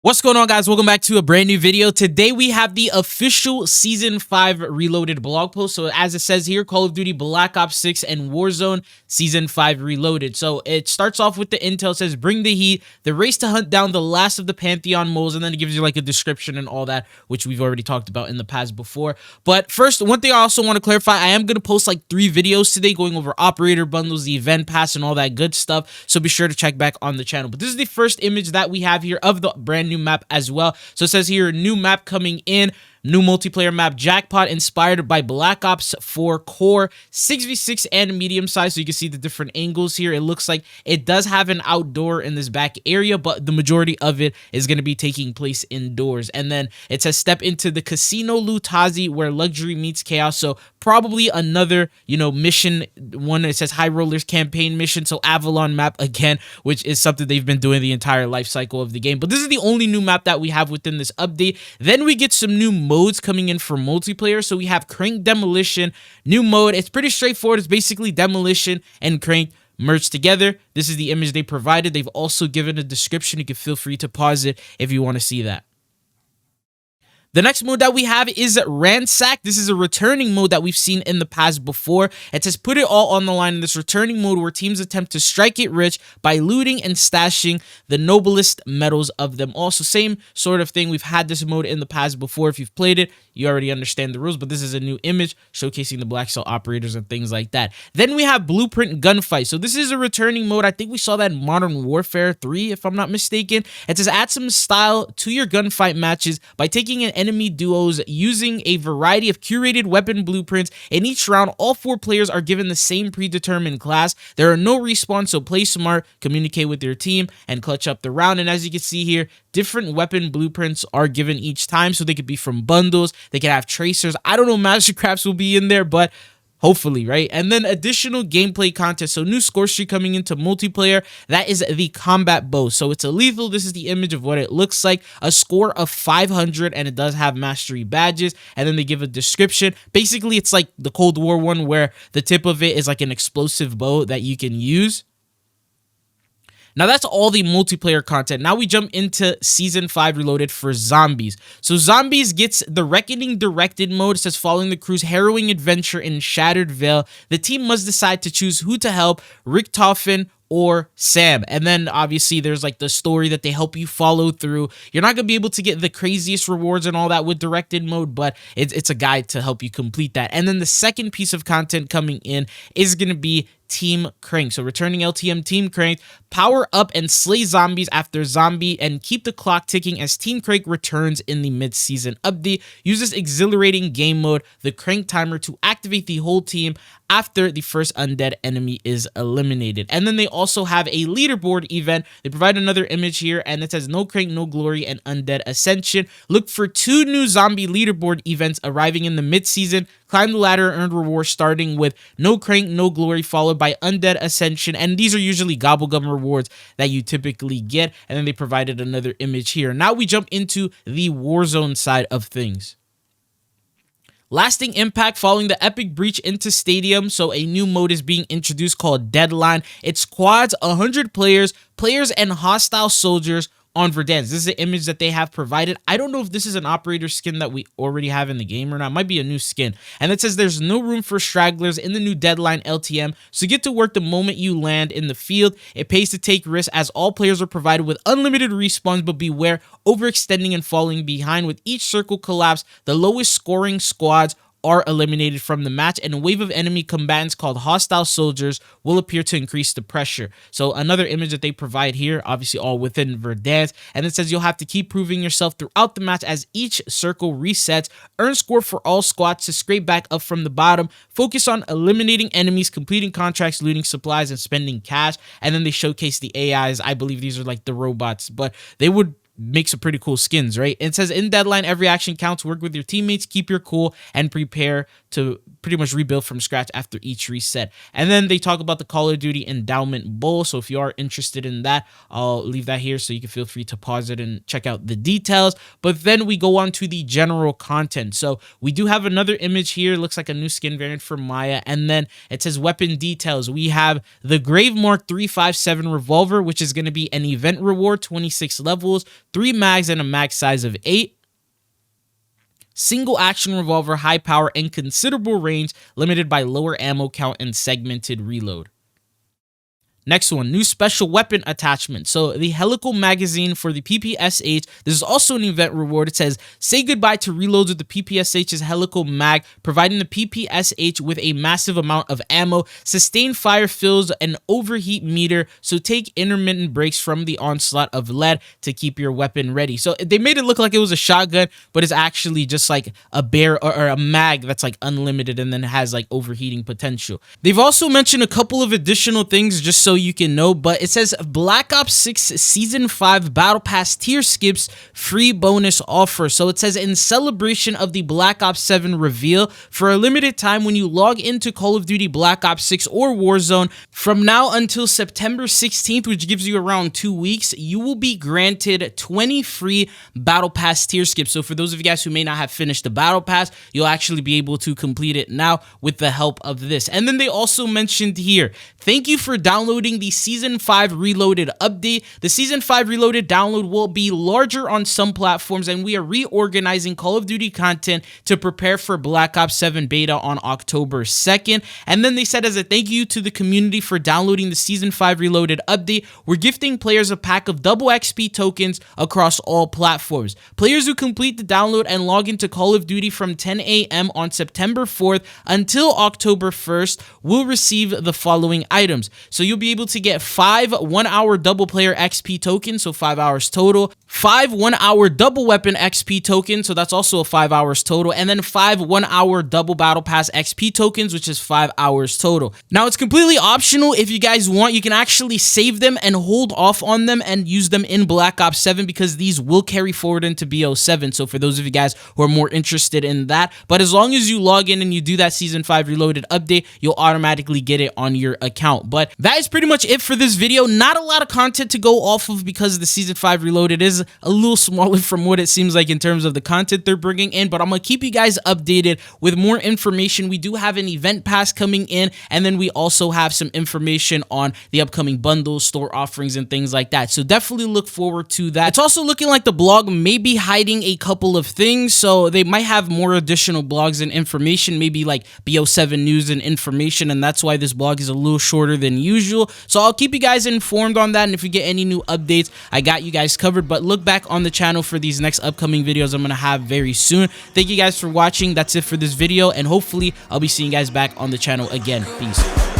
What's going on, guys? Welcome back to a brand new video. Today we have the official Season 5 Reloaded blog post. So as it says here, Call of Duty Black Ops 6 and Warzone Season 5 Reloaded. So it starts off with the intel. It says, bring the heat, the race to hunt down the last of the Pantheon moles, and then it gives you like a description and all that, which we've already talked about in the past before. But first, one thing I also want to clarify, I am going to post like 3 videos today going over operator bundles, the event pass, and all that good stuff. So be sure to check back on the channel. But this is the first image that we have here of the brand new map as well. So it says here, new map coming in, new multiplayer map, Jackpot, inspired by Black Ops 4 Core, 6v6 and medium size. So you can see the different angles here. It looks like it does have an outdoor in this back area, but the majority of it is going to be taking place indoors. And then it says, step into the Casino Lutazi where luxury meets chaos. So probably another, mission one. It says High Rollers campaign mission. So Avalon map again, which is something they've been doing the entire life cycle of the game. But this is the only new map that we have within this update. Then we get some new modes coming in for multiplayer. So we have Crank Demolition, new mode. It's pretty straightforward. It's basically Demolition and Crank merged together. This is the image they provided. They've also given a description. You can feel free to pause it if you want to see that. The next mode that we have is Ransack. This is a returning mode that we've seen in the past before. It says, put it all on the line in this returning mode where teams attempt to strike it rich by looting and stashing the noblest metals of them all. So same sort of thing. We've had this mode in the past before. If you've played it, you already understand the rules, but this is a new image showcasing the Black Cell operators and things like that. Then we have Blueprint Gunfight. So this is a returning mode. I think we saw that in Modern Warfare 3, if I'm not mistaken. It says, add some style to your gunfight matches by taking an enemy duos using a variety of curated weapon blueprints. In each round, all 4 players are given the same predetermined class. There are no respawns, so play smart, communicate with your team, and clutch up the round. And as you can see here, different weapon blueprints are given each time, so they could be from bundles, they can have tracers. I don't know if Mastercrafts will be in there, but hopefully, right? And then additional gameplay content. So new score streak coming into multiplayer. That is the combat bow. So it's a lethal. This is the image of what it looks like. A score of 500, and it does have mastery badges. And then they give a description. Basically, it's like the Cold War one where the tip of it is like an explosive bow that you can use. Now, that's all the multiplayer content. Now we jump into Season 5 Reloaded for Zombies. So Zombies gets the Reckoning Directed mode. It says, following the crew's harrowing adventure in Shattered Vale, the team must decide to choose who to help, Richtofen or Sam. And then obviously there's like the story that they help you follow through. You're not gonna be able to get the craziest rewards and all that with directed mode, but it's a guide to help you complete that. And then the second piece of content coming in is gonna be Team Crank. So returning LTM Team Crank, power up and slay zombies after zombie and keep the clock ticking as Team Crank returns in the mid-season update. Use this exhilarating game mode, the Crank timer, to activate the whole team after the first undead enemy is eliminated. And then they also have a leaderboard event. They provide another image here, and it says no Crank, no glory, and undead ascension. Look for 2 new zombie leaderboard events arriving in the mid-season. Climb the ladder, earned rewards starting with no Crank, no glory, followed by undead ascension. And these are usually gobblegum rewards that you typically get. And then they provided another image here. Now we jump into the Warzone side of things. Lasting impact following the epic breach into Stadium. So a new mode is being introduced called Deadline. It squads 100 players and hostile soldiers on Verdansk. This is the image that they have provided. I don't know if this is an operator skin that we already have in the game or not. It might be a new skin. And it says there's no room for stragglers in the new Deadline LTM, so get to work the moment you land in the field. It pays to take risks as all players are provided with unlimited respawns, but beware overextending and falling behind. With each circle collapse, the lowest scoring squads are eliminated from the match, and a wave of enemy combatants called hostile soldiers will appear to increase the pressure. So another image that they provide here, obviously all within Verdansk, and it says you'll have to keep proving yourself throughout the match as each circle resets. Earn score for all squads to scrape back up from the bottom. Focus on eliminating enemies, completing contracts, looting supplies, and spending cash. And then they showcase the AIs. I believe these are like the robots, but they would make some pretty cool skins, right? It says in Deadline, every action counts. Work with your teammates, keep your cool, and prepare to pretty much rebuild from scratch after each reset. And then they talk about the Call of Duty Endowment Bowl. So if you are interested in that, I'll leave that here so you can feel free to pause it and check out the details. But then we go on to the general content. So we do have another image here. Looks like a new skin variant for Maya. And then it says weapon details. We have the Grave Mark 357 revolver, which is going to be an event reward, 26 levels, 3 mags, and a mag size of 8. Single action revolver, high power and considerable range, limited by lower ammo count and segmented reload. Next one, new special weapon attachment. So the helical magazine for the PPSH. This is also an event reward. It says, say goodbye to reloads with the PPSH's helical mag, providing the PPSH with a massive amount of ammo. Sustained fire fills an overheat meter, so take intermittent breaks from the onslaught of lead to keep your weapon ready. So they made it look like it was a shotgun, but it's actually just like a bear or a mag that's like unlimited and then has like overheating potential. They've also mentioned a couple of additional things just so you can know, but it says Black Ops 6 Season 5 Battle Pass tier skips free bonus offer. So it says in celebration of the Black Ops 7 reveal, for a limited time when you log into Call of Duty Black Ops 6 or Warzone, from now until September 16th, which gives you around 2 weeks, you will be granted 20 free Battle Pass tier skips. So for those of you guys who may not have finished the Battle Pass, you'll actually be able to complete it now with the help of this. And then they also mentioned here, thank you for downloading the Season 5 Reloaded update. The Season 5 Reloaded download will be larger on some platforms, and we are reorganizing Call of Duty content to prepare for Black Ops 7 beta on October 2nd. And then they said, as a thank you to the community for downloading the Season 5 Reloaded update, we're gifting players a pack of double XP tokens across all platforms. Players who complete the download and log into Call of Duty from 10 a.m. on September 4th until October 1st will receive the following items. So you'll be able to get 5 1-hour double player XP tokens, so 5 hours total, 5 1-hour double weapon XP tokens, so that's also 5 hours total, and then 5 1-hour double battle pass XP tokens, which is 5 hours total. Now it's completely optional. If you guys want, you can actually save them and hold off on them and use them in Black Ops 7 because these will carry forward into BO7. So for those of you guys who are more interested in that, but as long as you log in and you do that Season 5 Reloaded update, you'll automatically get it on your account. But that is pretty much it for this video. Not a lot of content to go off of because the Season 5 Reloaded is a little smaller from what it seems like in terms of the content they're bringing in, but I'm gonna keep you guys updated with more information. We do have an event pass coming in, and then we also have some information on the upcoming bundles, store offerings, and things like that. So definitely look forward to that. It's also looking like the blog may be hiding a couple of things, so they might have more additional blogs and information, maybe like BO7 news and information, and that's why this blog is a little shorter than usual. So I'll keep you guys informed on that, and if you get any new updates, I got you guys covered. But look back on the channel for these next upcoming videos I'm gonna have very soon. Thank you guys for watching. That's it for this video, and hopefully I'll be seeing you guys back on the channel again. Peace.